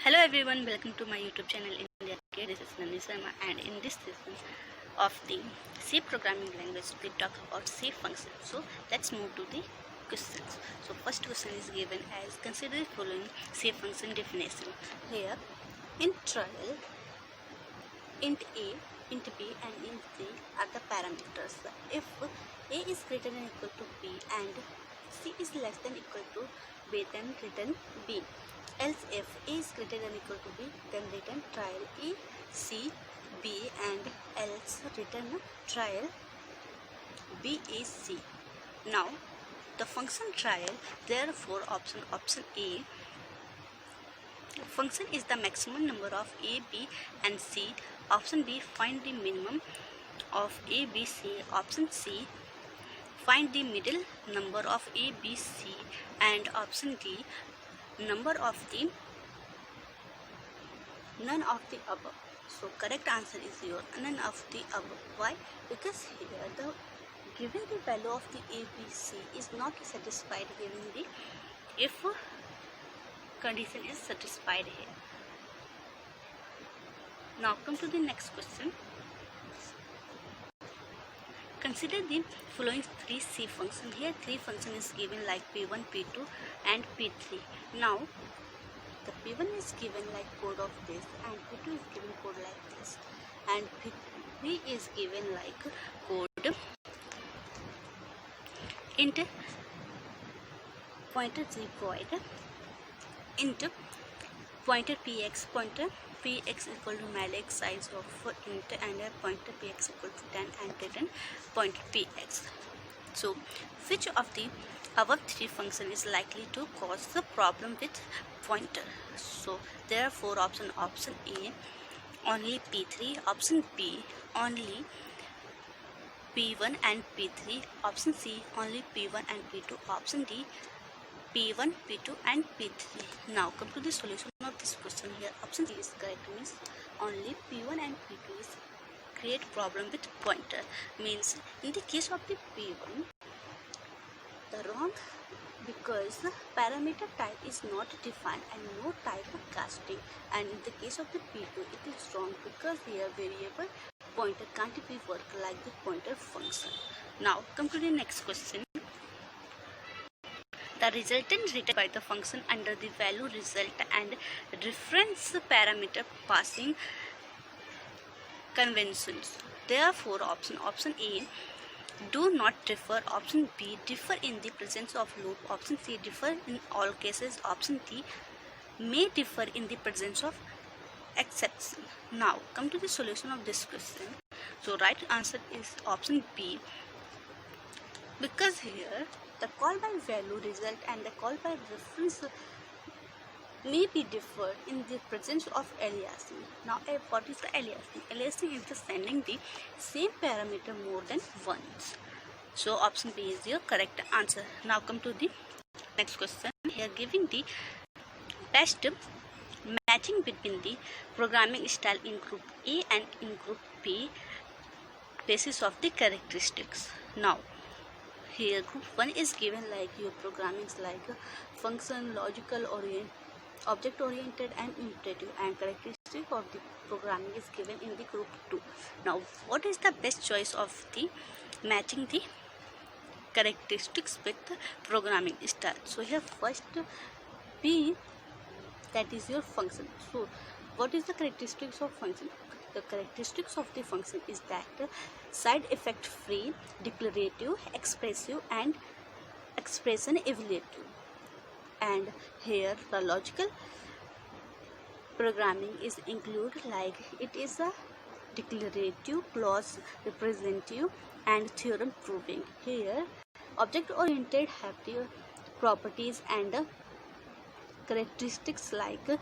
Hello everyone, welcome to my YouTube channel India K. This is Nani Sharma, and in this session of the C programming language we talk about C function. So let's move to the questions. So first question is given as consider the following C function definition. Here in trial, int A, int B and int C are the parameters. If A is greater than equal to B and C is less than equal to B, then return B. Else if A is greater than equal to B, then return trial A, C, B, and else return trial B, A, C. Now the function trial, therefore option A, function is the maximum number of A, B and C. Option B, find the minimum of A, B, C. Option C, find the middle number of A, B, C. And option D, number of the none of the above. So correct answer is your none of the above. Why? Because here the given the value of the A, B, C is not satisfied given the if condition is satisfied here. Now come to the next question. Consider the following three C function. Here three function is given like P1, P2 and P3. Now the P1 is given like code of this and P2 is given code like this and P3 is given like code int pointer g void int pointer px, pointer px equal to malloc size of int and a pointer px equal to 10 and return pointer px. So which of the above three function is likely to cause the problem with pointer? So therefore option A only P3, option B only P1 and P3, option C only P1 and P2, option D P1, P2 and P3. Now come to the solution of this question. Here option C is correct, means only P1 and P2 is create problem with pointer. Means in the case of the P1 the wrong, because the parameter type is not defined and no type of casting, and in the case of the P2 it is wrong because here variable pointer can't be work like the pointer function. Now come to the next question. The resultant returned by the function under the value result and reference parameter passing conventions. Therefore option A do not differ, option B differ in the presence of loop, option C differ in all cases, option D may differ in the presence of exception. Now come to the solution of this question. So right answer is option B, because here the call by value result and the call by reference may be differed in the presence of aliasing. Now what is the aliasing? Aliasing is the sending the same parameter more than once. So option B is your correct answer. Now come to the next question. Here giving the best matching between the programming style in group A and in group B basis of the characteristics. Now here group 1 is given like your programming like function, logical orient, object oriented and imperative, and characteristic of the programming is given in the group 2. Now what is the best choice of the matching the characteristics with the programming style? So here first P, that is your function. So what is the characteristics of function? The characteristics of the function is that side effect free, declarative, expressive and expression evaluative. And here the logical programming is included like it is a declarative, clause representative and theorem proving. Here object oriented have the properties and characteristics like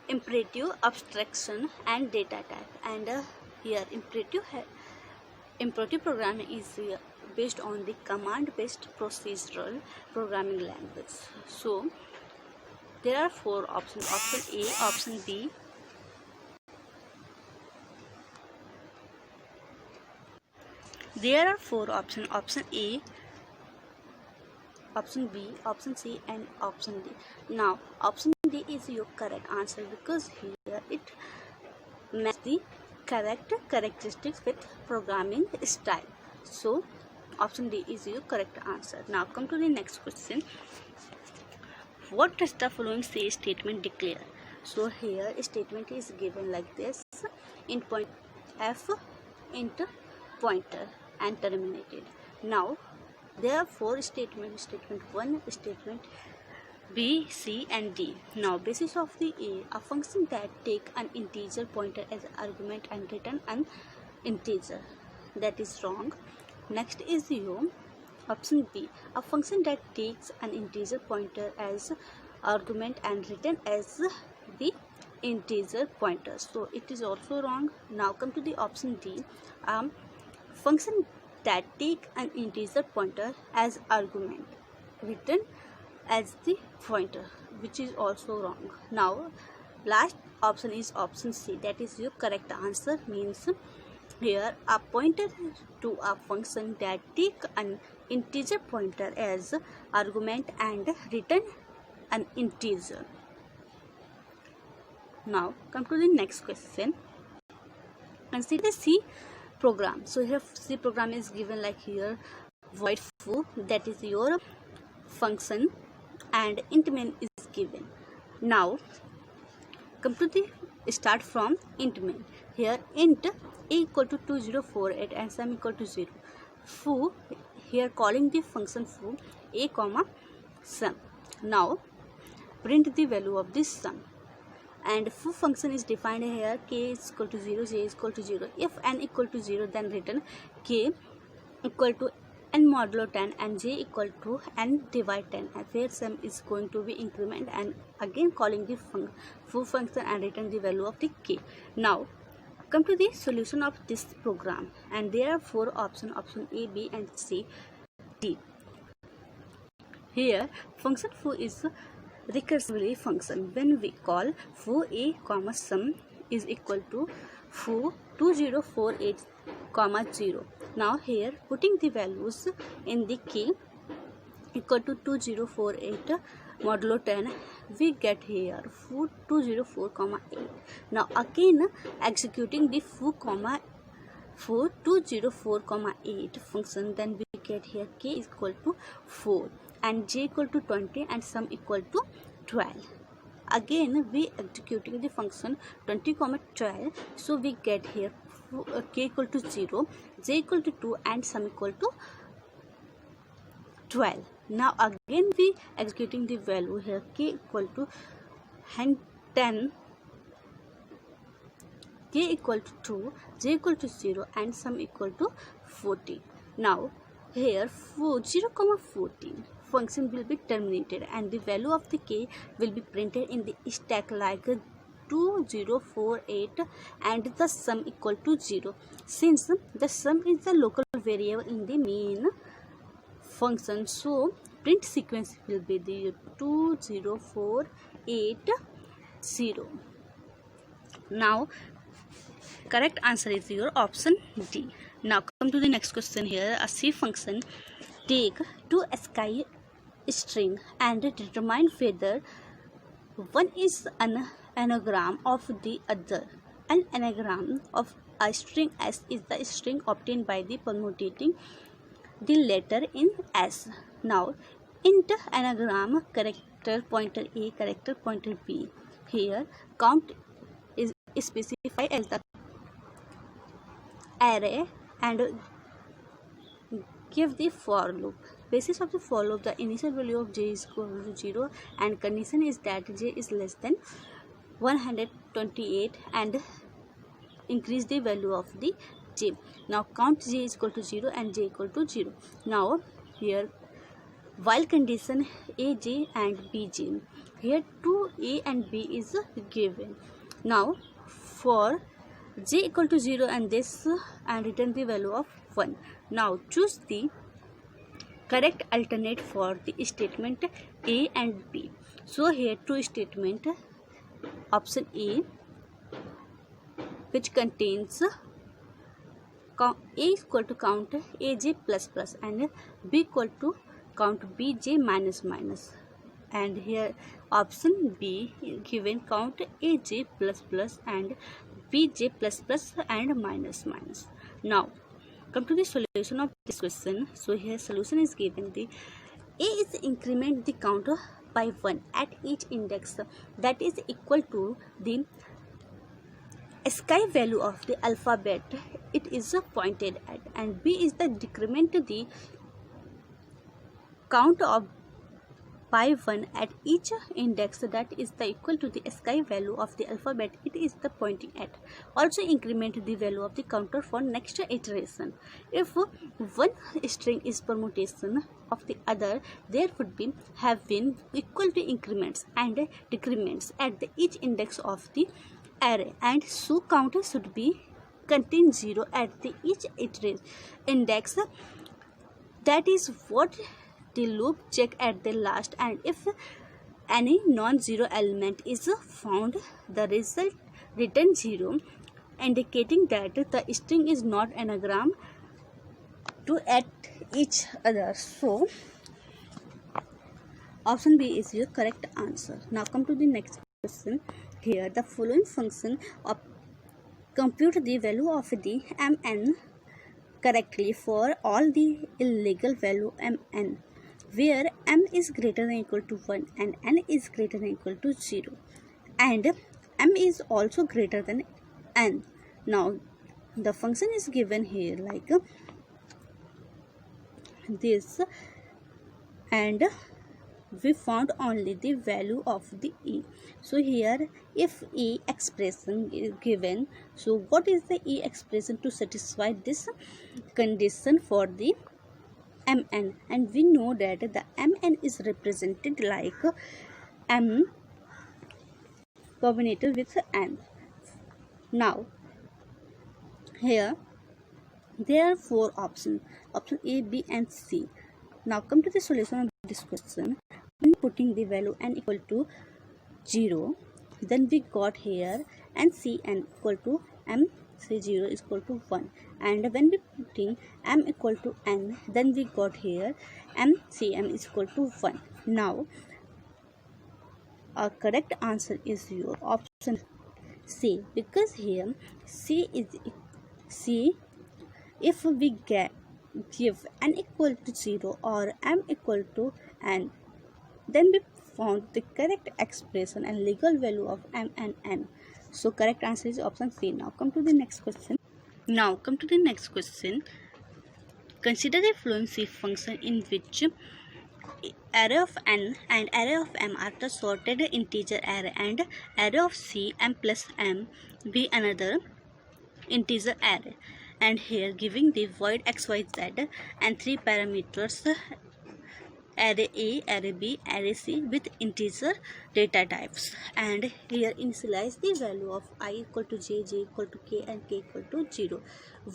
imperative, abstraction and data type. And here imperative programming is based on the command based procedural programming language. So there are four options: option A, option B, there are four options: option A, option B, option C and option D. Now option D is your correct answer because here it matches the correct characteristics with programming style. So option D is your correct answer. Now come to the next question. What does the following say statement declare? So here a statement is given like this: int point f int pointer and terminated. Now there are four statements: statement 1, statement B, C and D. Now basis of the a function that take an integer pointer as argument and return an integer. That is wrong. Next is your option B, a function that takes an integer pointer as argument and return as the integer pointer. So it is also wrong. Now come to the option D, function that take an integer pointer as argument written as the pointer, which is also wrong. Now last option is option C, that is your correct answer. Means here a pointer to a function that take an integer pointer as argument and return an integer. Now come to the next question. Consider the C program. So here C program is given like here: void foo, that is your function, and int main is given. Now come to the start from int main. Here int a equal to 2048 and sum equal to 0. Foo, here calling the function foo a comma sum. Now print the value of this sum, and foo function is defined here: k is equal to 0, j is equal to 0. If n equal to 0, then return k equal to n modulo 10 and j equal to n divide 10, and where sum is going to be increment, and again calling the foo function and return the value of the k. Now come to the solution of this program, and there are four options: option A, B and C, D. Here function foo is recursively function. When we call foo a comma sum is equal to foo 2048 comma 0. Now here putting the values in the k equal to 2048 modulo 10, we get here foo 204 comma 8. Now again executing the foo 204 comma 8 function, then we get here k is equal to 4 and j equal to 20 and sum equal to 12. Again we executing the function 20 comma 12, so we get here k equal to 0, j equal to 2 and sum equal to 12. Now again we executing the value here: k equal to 10, k equal to 2, j equal to 0 and sum equal to 14. Now here 0 comma 14 function will be terminated, and the value of the k will be printed in the stack like 2048 and the sum equal to 0. Since the sum is the local variable in the main function, so print sequence will be the 20480. Now correct answer is your option D. Now come to the next question. Here a C function take two ASCII string and determine whether one is an anagram of the other. An anagram of a string S is the string obtained by the permutating the letter in S. Now int anagram character pointer A, character pointer B. Here count is specified as the array and give the for loop. Basis of the for loop: the initial value of j is equal to 0 and condition is that j is less than 128 and increase the value of the j. Now count j is equal to 0 and j equal to 0. Now here while condition a, j and b, j. Here 2 a and b is given. Now for j equal to 0 and this and return the value of 1. Now choose the correct alternate for the statement A and B. So here two statement: option A, which contains A equal to count AJ plus plus and B equal to count BJ minus minus, and here option B given count aj plus plus and bj plus plus and minus minus. Now come to the solution of this question. So here solution is given. The a is increment the counter by 1 at each index that is equal to the sky value of the alphabet it is pointed at, and b is the decrement the count of by 1 at each index that is the equal to the sky value of the alphabet it is the pointing at. Also increment the value of the counter for next iteration. If one string is permutation of the other, there would be have been equal to increments and decrements at the each index of the array, and so counter should be contain 0 at the each index. That is what the loop check at the last, and if any non-zero element is found, the result return 0, indicating that the string is not anagram to at each other. So option B is your correct answer. Now come to the next question. Here the following function of compute the value of the mn correctly for all the illegal value mn, where m is greater than equal to 1 and n is greater than equal to 0, and m is also greater than n. Now the function is given here like this, and we found only the value of the e. So here if e expression is given, so what is the e expression to satisfy this condition for the mn, and we know that the mn is represented like m combinated with n. Now here there are 4 options, option A, B and C. Now come to the solution of this question. When putting the value n equal to 0, then we got here n c n equal to m c 0 is equal to 1, and when we putting m equal to n, then we got here m c m is equal to 1. Now our correct answer is your option C, because here C if we give n equal to 0 or m equal to n, then we found the correct expression and legal value of m and n. So correct answer is option C. Now come to the next question. Consider the following C function in which array of n and array of m are the sorted integer array, and array of c m plus m be another integer array, and here giving the void xyz and 3 parameters array A, array B, array C with integer data types, and here initialize the value of I equal to j, j equal to k and k equal to 0,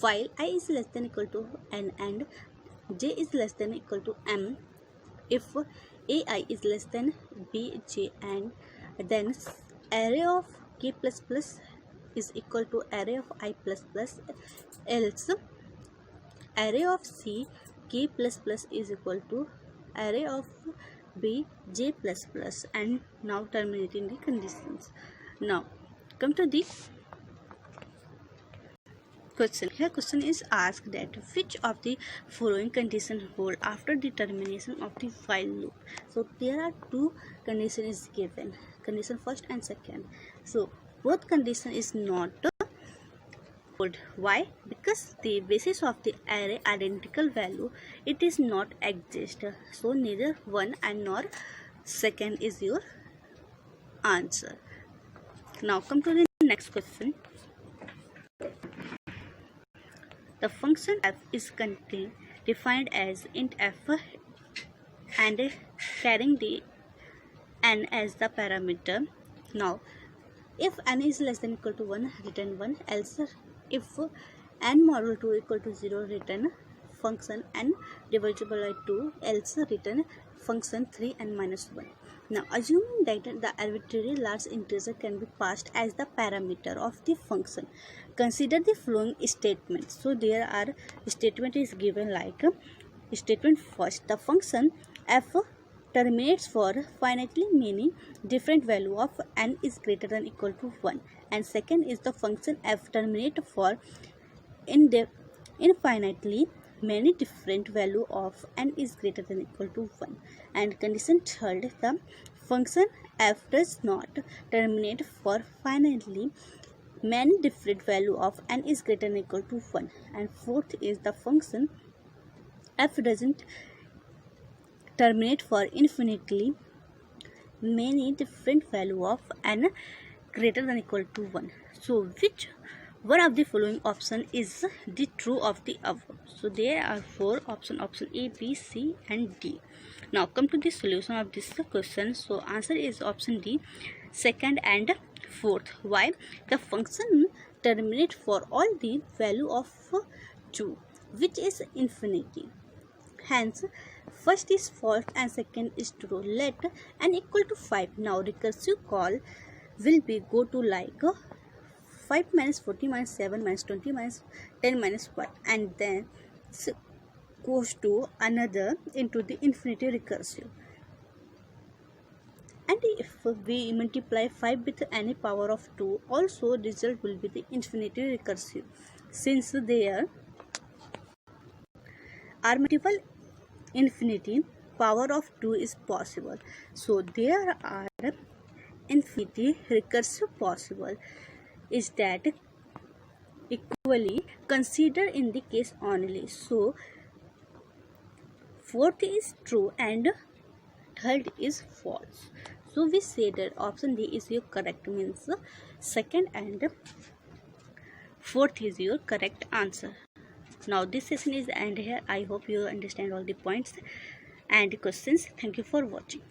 while I is less than equal to n and j is less than equal to m if ai is less than b, j, and then array of k plus plus is equal to array of I plus plus, else array of c k plus plus is equal to array of b j plus plus, and now terminating the conditions. Now come to the question. Here question is asked that which of the following condition hold after the termination of the while loop. So there are 2 conditions given, condition first and second. So both condition is not hold. Why? Because the basis of the array identical value, it is not exist. So neither one and nor second is your answer. Now come to the next question. The function f is defined as int f and carrying the n as the parameter. Now if n is less than equal to 1, return 1, else if n modulo 2 equal to 0, return function n divisible by 2, else return function 3 and minus 1. Now assuming that the arbitrary large integer can be passed as the parameter of the function, consider the following statement. So there are statement is given like statement first, the function f terminates for finitely many different value of n is greater than equal to 1, and second is the function f terminate for infinitely many different value of n is greater than equal to 1, and condition third, the function f does not terminate for finitely many different value of n is greater than equal to 1, and fourth is the function f doesn't terminate for infinitely many different value of n greater than equal to 1. So which one of the following option is the true of the above? So there are four options, option A, B, C and D. Now come to the solution of this question. So answer is option D, second and fourth. Why? The function terminate for all the value of 2, which is infinity. Hence, first is false and second is true. Let n equal to 5. Now recursive call will be go to like 5 minus 40 minus 7 minus 20 minus 10 minus 1, and then goes to another into the infinity recursive. And if we multiply 5 with any power of 2, also result will be the infinity recursive, since there are multiple infinity power of 2 is possible. So there are infinity recursive possible is that equally considered in the case only. So fourth is true and third is false. So we say that option D is your correct, means second and fourth is your correct answer. Now this session is end here. I hope you understand all the points and questions. Thank you for watching.